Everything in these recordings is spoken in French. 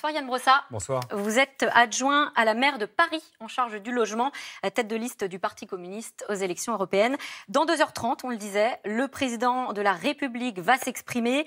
Bonsoir Yann Brossat. Bonsoir. Vous êtes adjoint à la maire de Paris en charge du logement, tête de liste du Parti communiste aux élections européennes. Dans 2h30, on le disait, le président de la République va s'exprimer.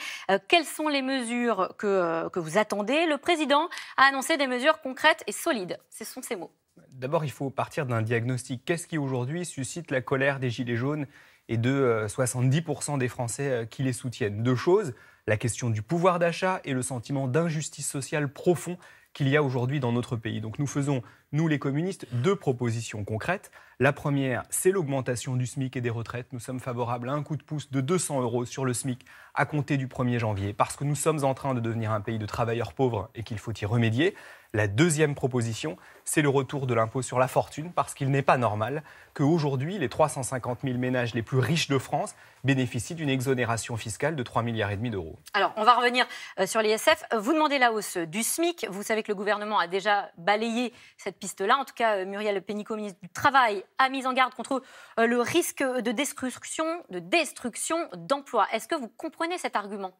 Quelles sont les mesures que vous attendez? Le président a annoncé des mesures concrètes et solides. Ce sont ses mots. D'abord, il faut partir d'un diagnostic. Qu'est-ce qui aujourd'hui suscite la colère des Gilets jaunes et de 70% des Français qui les soutiennent? Deux choses, la question du pouvoir d'achat et le sentiment d'injustice sociale profond qu'il y a aujourd'hui dans notre pays. Donc nous faisons, nous les communistes, deux propositions concrètes. La première, c'est l'augmentation du SMIC et des retraites. Nous sommes favorables à un coup de pouce de 200 € sur le SMIC à compter du 1er janvier, parce que nous sommes en train de devenir un pays de travailleurs pauvres et qu'il faut y remédier. La deuxième proposition, c'est le retour de l'impôt sur la fortune, parce qu'il n'est pas normal qu'aujourd'hui, les 350 000 ménages les plus riches de France bénéficient d'une exonération fiscale de 3,5 milliards d'euros. Alors, on va revenir sur l'ISF. Vous demandez la hausse du SMIC. Vous savez que le gouvernement a déjà balayé cette piste-là. En tout cas, Muriel Pénicaud, ministre du Travail, a mis en garde contre le risque de destruction d'emplois. Est-ce que vous comprenez cet argument ?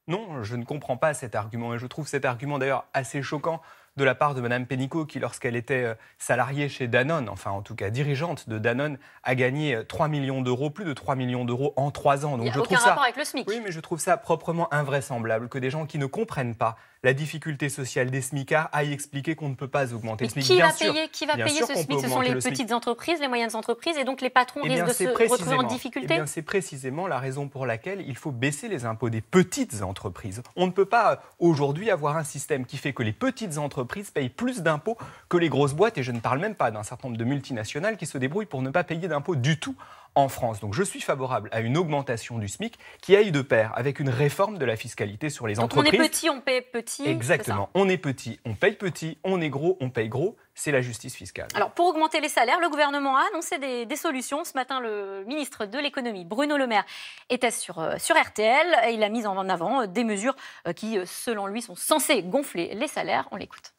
Non, je ne comprends pas cet argument. Et je trouve cet argument d'ailleurs assez choquant de la part de Mme Pénicaud, qui, lorsqu'elle était salariée chez Danone, enfin en tout cas dirigeante de Danone, a gagné 3 millions d'euros, plus de 3 millions d'euros en 3 ans. Donc, il n'y a aucun rapport avec le SMIC. Oui, mais je trouve ça proprement invraisemblable que des gens qui ne comprennent pas la difficulté sociale des smicards aillent expliquer qu'on ne peut pas augmenter le SMIC. Qui va payer ce SMIC? Ce sont les petites entreprises, les moyennes entreprises, et donc les patrons risquent de se retrouver en difficulté. C'est précisément la raison pour laquelle il faut baisser les impôts des petites entreprises. On ne peut pas aujourd'hui avoir un système qui fait que les petites entreprises payent plus d'impôts que les grosses boîtes, et je ne parle même pas d'un certain nombre de multinationales qui se débrouillent pour ne pas payer d'impôts du tout en France. Donc je suis favorable à une augmentation du SMIC qui aille de pair avec une réforme de la fiscalité sur les entreprises. On est petit, on paye petit. Exactement. On est petit, on paye petit. On est gros, on paye gros. C'est la justice fiscale. Alors pour augmenter les salaires, le gouvernement a annoncé des solutions. Ce matin, le ministre de l'économie, Bruno Le Maire, était sur RTL. Et il a mis en avant des mesures qui, selon lui, sont censées gonfler les salaires. On l'écoute.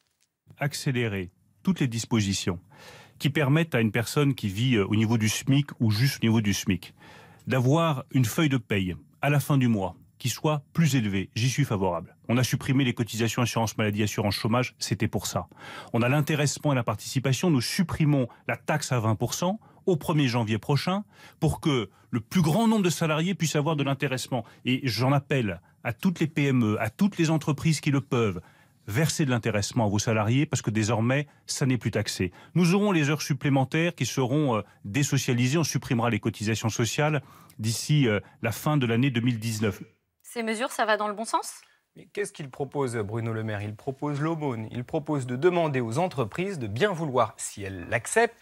Accélérer toutes les dispositions qui permettent à une personne qui vit au niveau du SMIC ou juste au niveau du SMIC d'avoir une feuille de paye à la fin du mois qui soit plus élevée. J'y suis favorable. On a supprimé les cotisations assurance maladie, assurance chômage, c'était pour ça. On a l'intéressement et la participation, nous supprimons la taxe à 20% au 1er janvier prochain pour que le plus grand nombre de salariés puissent avoir de l'intéressement. Et j'en appelle à toutes les PME, à toutes les entreprises qui le peuvent, verser de l'intéressement à vos salariés parce que désormais, ça n'est plus taxé. Nous aurons les heures supplémentaires qui seront désocialisées. On supprimera les cotisations sociales d'ici la fin de l'année 2019. Ces mesures, ça va dans le bon sens ? Mais qu'est-ce qu'il propose, Bruno Le Maire? Il propose l'aumône. Il propose de demander aux entreprises de bien vouloir, si elles l'acceptent,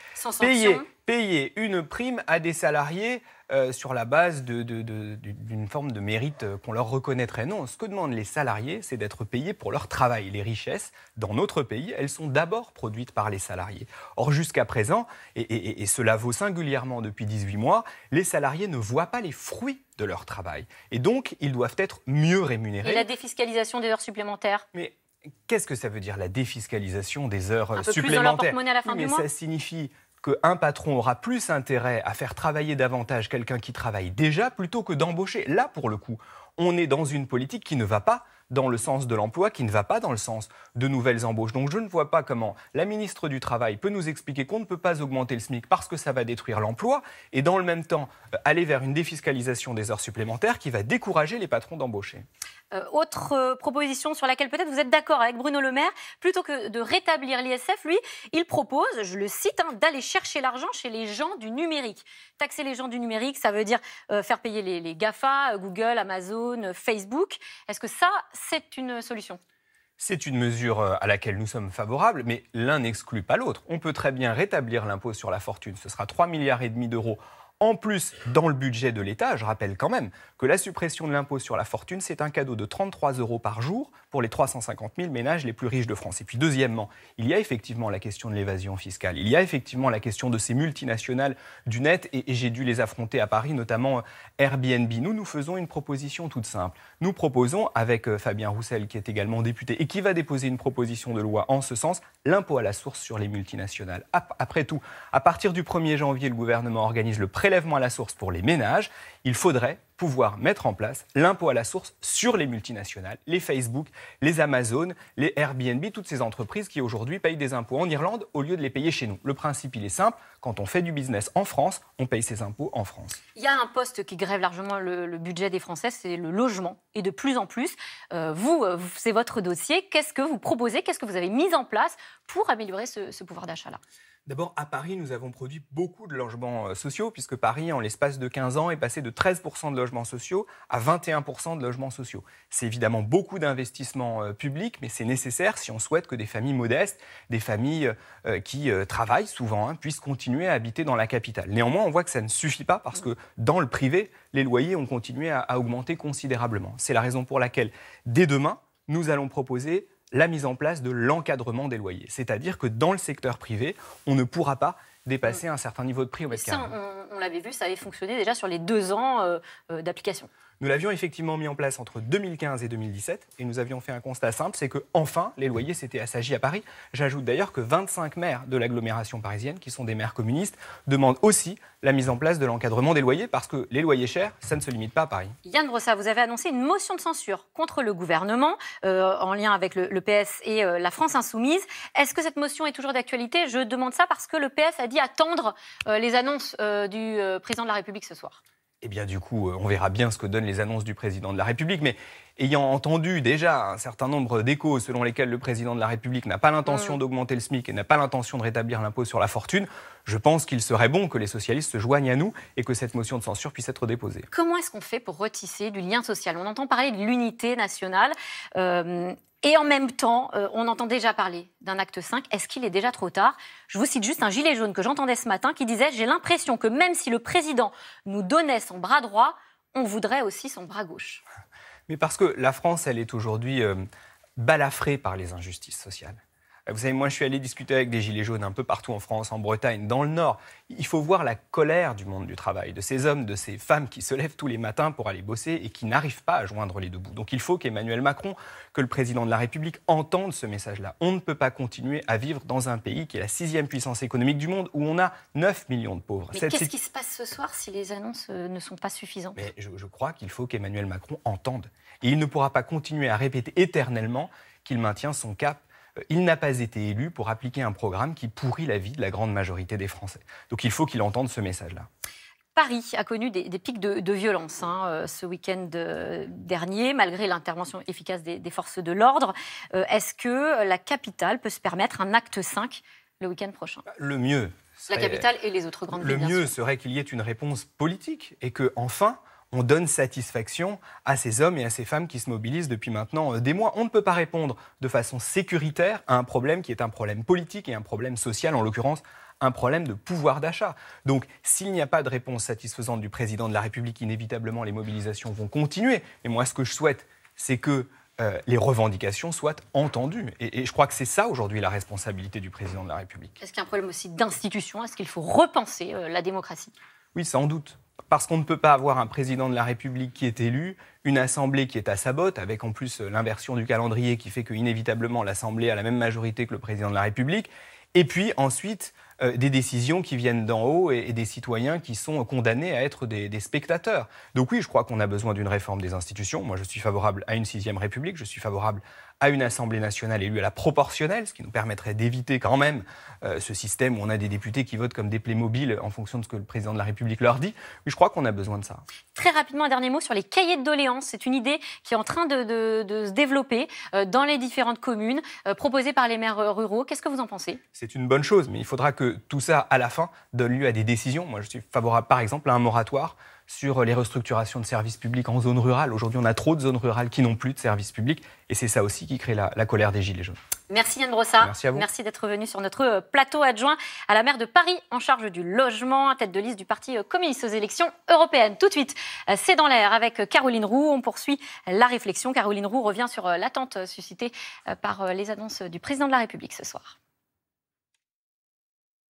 payer une prime à des salariés sur la base d'une forme de mérite qu'on leur reconnaîtrait. Non, ce que demandent les salariés, c'est d'être payés pour leur travail. Les richesses, dans notre pays, elles sont d'abord produites par les salariés. Or, jusqu'à présent, et cela vaut singulièrement depuis 18 mois, les salariés ne voient pas les fruits de leur travail. Et donc, ils doivent être mieux rémunérés. Et la défiscalisation des heures supplémentaires ? Mais qu'est-ce que ça veut dire, la défiscalisation des heures supplémentaires? Un peu plus dans leur porte-monnaie à la fin du mois ? Ça signifie qu'un patron aura plus intérêt à faire travailler davantage quelqu'un qui travaille déjà plutôt que d'embaucher. Là, pour le coup, on est dans une politique qui ne va pas dans le sens de l'emploi, qui ne va pas dans le sens de nouvelles embauches. Donc je ne vois pas comment la ministre du Travail peut nous expliquer qu'on ne peut pas augmenter le SMIC parce que ça va détruire l'emploi et dans le même temps aller vers une défiscalisation des heures supplémentaires qui va décourager les patrons d'embaucher. Autre proposition sur laquelle peut-être vous êtes d'accord avec Bruno Le Maire, plutôt que de rétablir l'ISF, lui, il propose, je le cite, d'aller chercher l'argent chez les gens du numérique. Taxer les gens du numérique, ça veut dire faire payer les GAFA, Google, Amazon, Facebook. Est-ce que ça, c'est une solution ? C'est une mesure à laquelle nous sommes favorables, mais l'un n'exclut pas l'autre. On peut très bien rétablir l'impôt sur la fortune. Ce sera 3,5 milliards d'euros en plus dans le budget de l'État. Je rappelle quand même que la suppression de l'impôt sur la fortune, c'est un cadeau de 33 € par jour pour les 350 000 ménages les plus riches de France. Et puis deuxièmement, il y a effectivement la question de l'évasion fiscale. Il y a effectivement la question de ces multinationales du net et j'ai dû les affronter à Paris, notamment Airbnb. Nous faisons une proposition toute simple. Nous proposons, avec Fabien Roussel, qui est également député et qui va déposer une proposition de loi en ce sens, l'impôt à la source sur les multinationales. Après tout, à partir du 1er janvier, le gouvernement organise le prélèvement prélèvement à la source pour les ménages, il faudrait pouvoir mettre en place l'impôt à la source sur les multinationales, les Facebook, les Amazon, les Airbnb, toutes ces entreprises qui aujourd'hui payent des impôts en Irlande au lieu de les payer chez nous. Le principe, il est simple, quand on fait du business en France, on paye ses impôts en France. Il y a un poste qui grève largement le budget des Français, c'est le logement. Et de plus en plus, c'est votre dossier. Qu'est-ce que vous proposez? Qu'est-ce que vous avez mis en place pour améliorer ce pouvoir d'achat-là? D'abord, à Paris, nous avons produit beaucoup de logements sociaux, puisque Paris, en l'espace de 15 ans, est passé de 13% de logements sociaux à 21% de logements sociaux. C'est évidemment beaucoup d'investissements publics, mais c'est nécessaire si on souhaite que des familles modestes, des familles qui travaillent souvent, puissent continuer à habiter dans la capitale. Néanmoins, on voit que ça ne suffit pas, parce que dans le privé, les loyers ont continué à augmenter considérablement. C'est la raison pour laquelle, dès demain, nous allons proposer la mise en place de l'encadrement des loyers. C'est-à-dire que dans le secteur privé, on ne pourra pas dépasser un certain niveau de prix au mètre carré. On l'avait vu, ça avait fonctionné déjà sur les 2 ans d'application. Nous l'avions effectivement mis en place entre 2015 et 2017 et nous avions fait un constat simple, c'est que enfin les loyers s'étaient assagis à Paris. J'ajoute d'ailleurs que 25 maires de l'agglomération parisienne, qui sont des maires communistes, demandent aussi la mise en place de l'encadrement des loyers parce que les loyers chers, ça ne se limite pas à Paris. Yann Brossat, vous avez annoncé une motion de censure contre le gouvernement en lien avec le PS et la France Insoumise. Est-ce que cette motion est toujours d'actualité? Je demande ça parce que le PS a dit attendre les annonces du président de la République ce soir. Eh bien, du coup, on verra bien ce que donnent les annonces du président de la République. Mais ayant entendu déjà un certain nombre d'échos selon lesquels le président de la République n'a pas l'intention d'augmenter le SMIC et n'a pas l'intention de rétablir l'impôt sur la fortune, je pense qu'il serait bon que les socialistes se joignent à nous et que cette motion de censure puisse être déposée. Comment est-ce qu'on fait pour retisser du lien social? On entend parler de l'unité nationale. Et en même temps, on entend déjà parler d'un acte 5. Est-ce qu'il est déjà trop tard? Je vous cite juste un gilet jaune que j'entendais ce matin qui disait « J'ai l'impression que même si le président nous donnait son bras droit, on voudrait aussi son bras gauche. » Mais parce que la France, elle est aujourd'hui balafrée par les injustices sociales. Vous savez, moi, je suis allé discuter avec des gilets jaunes un peu partout en France, en Bretagne, dans le Nord. Il faut voir la colère du monde du travail, de ces hommes, de ces femmes qui se lèvent tous les matins pour aller bosser et qui n'arrivent pas à joindre les deux bouts. Donc il faut qu'Emmanuel Macron, que le président de la République, entende ce message-là. On ne peut pas continuer à vivre dans un pays qui est la 6e puissance économique du monde, où on a 9 millions de pauvres. Mais qu'est-ce qui se passe ce soir si les annonces ne sont pas suffisantes? Mais je crois qu'il faut qu'Emmanuel Macron entende. Et il ne pourra pas continuer à répéter éternellement qu'il maintient son cap. Il n'a pas été élu pour appliquer un programme qui pourrit la vie de la grande majorité des Français. Donc il faut qu'il entende ce message-là. Paris a connu des pics de violence ce week-end dernier, malgré l'intervention efficace des forces de l'ordre. Est-ce que la capitale peut se permettre un acte 5 le week-end prochain? Le mieux serait, la capitale et les autres grandes villes. Le mieux serait qu'il y ait une réponse politique et que, enfin, on donne satisfaction à ces hommes et à ces femmes qui se mobilisent depuis maintenant des mois. On ne peut pas répondre de façon sécuritaire à un problème qui est un problème politique et un problème social, en l'occurrence un problème de pouvoir d'achat. Donc, s'il n'y a pas de réponse satisfaisante du président de la République, inévitablement, les mobilisations vont continuer. Et moi, ce que je souhaite, c'est que les revendications soient entendues. Et je crois que c'est ça, aujourd'hui, la responsabilité du président de la République. Est-ce qu'il y a un problème aussi d'institution? Est-ce qu'il faut repenser la démocratie? Oui, sans doute. Parce qu'on ne peut pas avoir un président de la République qui est élu, une assemblée qui est à sa botte, avec en plus l'inversion du calendrier qui fait qu'inévitablement l'assemblée a la même majorité que le président de la République, et puis ensuite des décisions qui viennent d'en haut et des citoyens qui sont condamnés à être des spectateurs. Donc oui, je crois qu'on a besoin d'une réforme des institutions. Moi, je suis favorable à une 6e République, je suis favorable à une Assemblée nationale élue à la proportionnelle, ce qui nous permettrait d'éviter quand même ce système où on a des députés qui votent comme des Playmobil en fonction de ce que le président de la République leur dit. Oui, je crois qu'on a besoin de ça. Très rapidement, un dernier mot sur les cahiers de doléances. C'est une idée qui est en train de se développer dans les différentes communes, proposée par les maires ruraux. Qu'est-ce que vous en pensez? C'est une bonne chose, mais il faudra que tout ça, à la fin, donne lieu à des décisions. Moi, je suis favorable, par exemple, à un moratoire sur les restructurations de services publics en zone rurale. Aujourd'hui, on a trop de zones rurales qui n'ont plus de services publics. Et c'est ça aussi qui crée la colère des Gilets jaunes. Merci Yann Brossat. Merci à vous. Merci d'être venu sur notre plateau adjoint à la maire de Paris en charge du logement, à tête de liste du Parti communiste aux élections européennes. Tout de suite, c'est dans l'air avec Caroline Roux. On poursuit la réflexion. Caroline Roux revient sur l'attente suscitée par les annonces du président de la République ce soir.